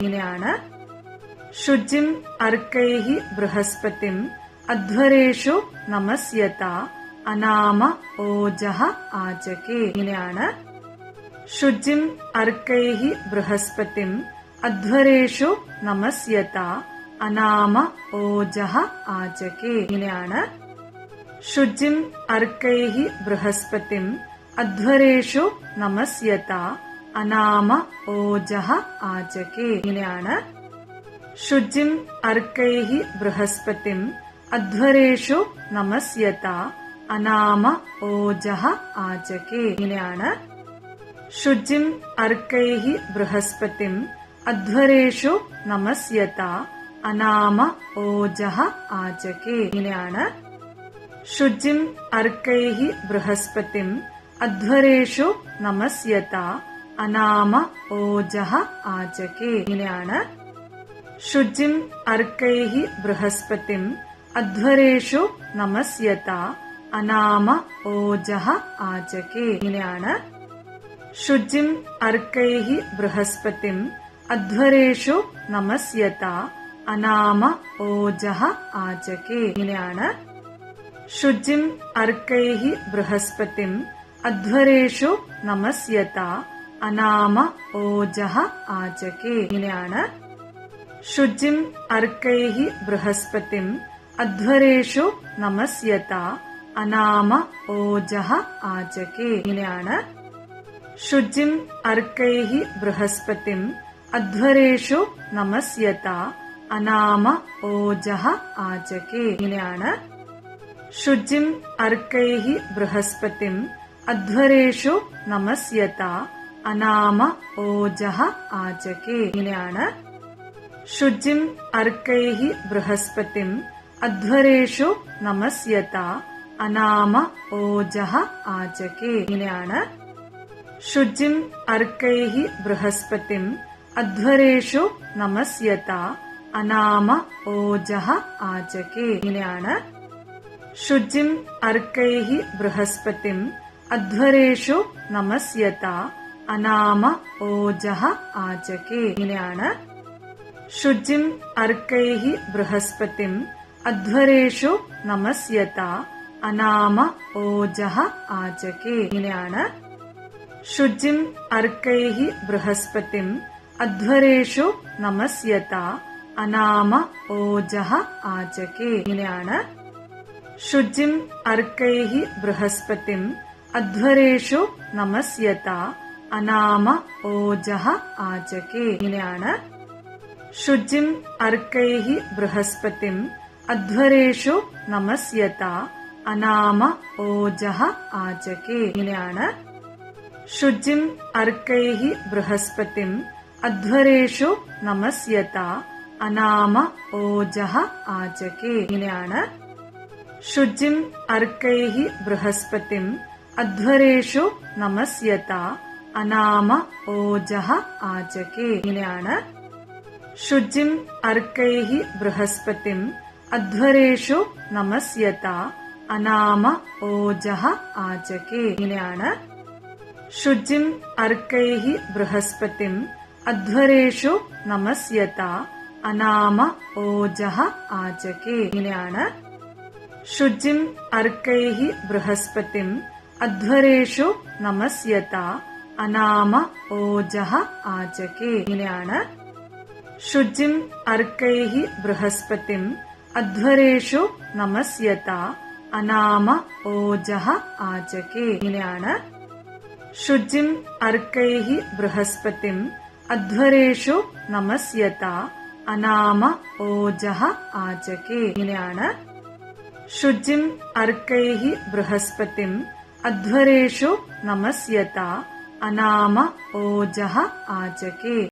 ഇങ്ങനെയാണ്. ശുചിം അർക്കൈഹി ബൃഹസ്പതിം അധ്വരേഷു നമസ്യത അനാമ ഓജഃ ആചകേ. ഇങ്ങനെയാണ്. ശുചിം അർക്കൈഹി ബൃഹസ്പതിം അധ്വരേഷു നമസ്യത അനാമ ഓജഃ ആചകേ. ഇങ്ങനെയാണ്. ശുചിം അർക്കൈഹി ബൃഹസ്പതിം അധ്വരേഷു നമസ്യത അനാമ ഓജഃ ആചകേ. ഇങ്ങനെയാണ്. ശുചിം അർക്കൈഹി ബൃഹസ്പതിം അധ്വരേഷു നമസ്യത അനാമ ഓജഃ ആചകേ. ഇങ്ങനെയാണ്. ശുചിം അർക്കൈഹി ബൃഹസ്പതിം അധ്വരേഷു നമസ്യത അനാമ ഓജഃ ആചകേ. ഇങ്ങനെയാണ്. ശുചിം അർക്കൈഹി ബൃഹസ്പതിം അധ്വരേഷു നമസ്യത അനാമ ഓജഃ ആചകേ. ഇങ്ങനെയാണ്. ശുചിം അർക്കൈഹി ബൃഹസ്പതിം അധ്വരേഷു നമസ്യത അനാമ ഓജഃ ആചകേ. ഇങ്ങനെയാണ്. ശുചിം അർക്കൈഹി ബൃഹസ്പതിം അധ്വരേഷു നമസ്യത അനാമ ഓജഃ ആചകേ. ഇങ്ങനെയാണ്. ശുചിം അർക്കൈഹി ബൃഹസ്പതിം അധ്വരേഷു നമസ്യത അനാമ ഓജഃ ആചകേ. ഇങ്ങനെയാണ്. ശുചിം അർക്കൈഹി ബൃഹസ്പതിം അധ്വരേഷു നമസ്യത അനാമ ഓജഃ ആചകേ. ഇങ്ങനെയാണ്. ശുചിം അർക്കൈഹി ബൃഹസ്പതിം അധ്വരേഷു നമസ്യത അനാമ ഓജഃ ആചകേ. ഇങ്ങനെയാണ്. ശുചിം അർക്കൈഹി ബൃഹസ്പതിം അധ്വരേഷു നമസ്യത അനാമ ഓജഃ ആചകേ. ഇങ്ങനെയാണ്. ശുചിം അർക്കൈഹി ബൃഹസ്പതിം അധ്വരേഷു നമസ്യത അനാമ ഓജഃ ആചകേ. ഇങ്ങനെയാണ്. ശുചിം അർക്കൈഹി ബൃഹസ്പതിം അധ്വരേഷു നമസ്യത അനാമ ഓജഃ ആചകേ. ഇങ്ങനെയാണ്. ശുചിം അർക്കൈഹി ബൃഹസ്പതിം അധ്വരേഷു നമസ്യത അനാമ ഓജഃ ആചകേ. ഇങ്ങനെയാണ്. ശുചിം അർക്കൈഹി ബൃഹസ്പതിം അധ്വരേഷു നമസ്യത അനാമ ഓജഃ ആചകേ. ഇങ്ങനെയാണ്. ശുചിം അർക്കൈഹി ബൃഹസ്പതിം അധ്വരേഷു നമസ്യത അനാമ ഓജഃ ആചകേ. ഇങ്ങനെയാണ്. ശുചിം അർക്കൈഹി ബൃഹസ്പതിം അധ്വരേഷു നമസ്യത അനാമ ഓജഃ ആചകേ. ഇങ്ങനെയാണ്. ശുചിം അർക്കൈഹി ബൃഹസ്പതിം അധ്വരേഷു നമസ്യത അനാമ ഓജഃ ആചകേ. ഇങ്ങനെയാണ്. ശുചിം അർക്കൈഹി ബൃഹസ്പതിം അധ്വരേഷു നമസ്യത അനാമ ഓജഃ ആചകേ. ഇങ്ങനെയാണ്. ശുചിം അർക്കൈഹി ബൃഹസ്പതിം അധ്വരേഷു നമസ്യത അനാമ ഓജഃ ആചകേ. ഇങ്ങനെയാണ്. ശുചിം അർക്കൈഹി ബൃഹസ്പതിം അധ്വരേഷു നമസ്യത അനാമ ഓജഃ ആചകേ. ഇങ്ങനെയാണ്. ശുചിം അർക്കൈഹി ബൃഹസ്പതിം അധ്വരേഷു നമസ്യത അനാമ ഓജഃ ആചകേ. ഇങ്ങനെയാണ്. ശുചിം അർക്കൈഹി ബൃഹസ്പതിം അധ്വരേഷു നമസ്യത അനാമ ഓജഃ ആചകേ. ഇങ്ങനെയാണ്. ശുചിം അർക്കൈഹി ബൃഹസ്പതിം അധ്വരേഷു നമസ്യത അനാമ ഓജഃ ആചകേ. ഇങ്ങനെയാണ്. ശുചിം അർക്കൈഹി ബൃഹസ്പതിം അധ്വരേഷു നമസ്യത അനാമ ഓജഃ ആചകേ. ഇങ്ങനെയാണ്. ശുചിം അർക്കൈഹി ബൃഹസ്പതിം അധ്വരേഷു നമസ്യത അനാമ ഓജഃ ആചകേ.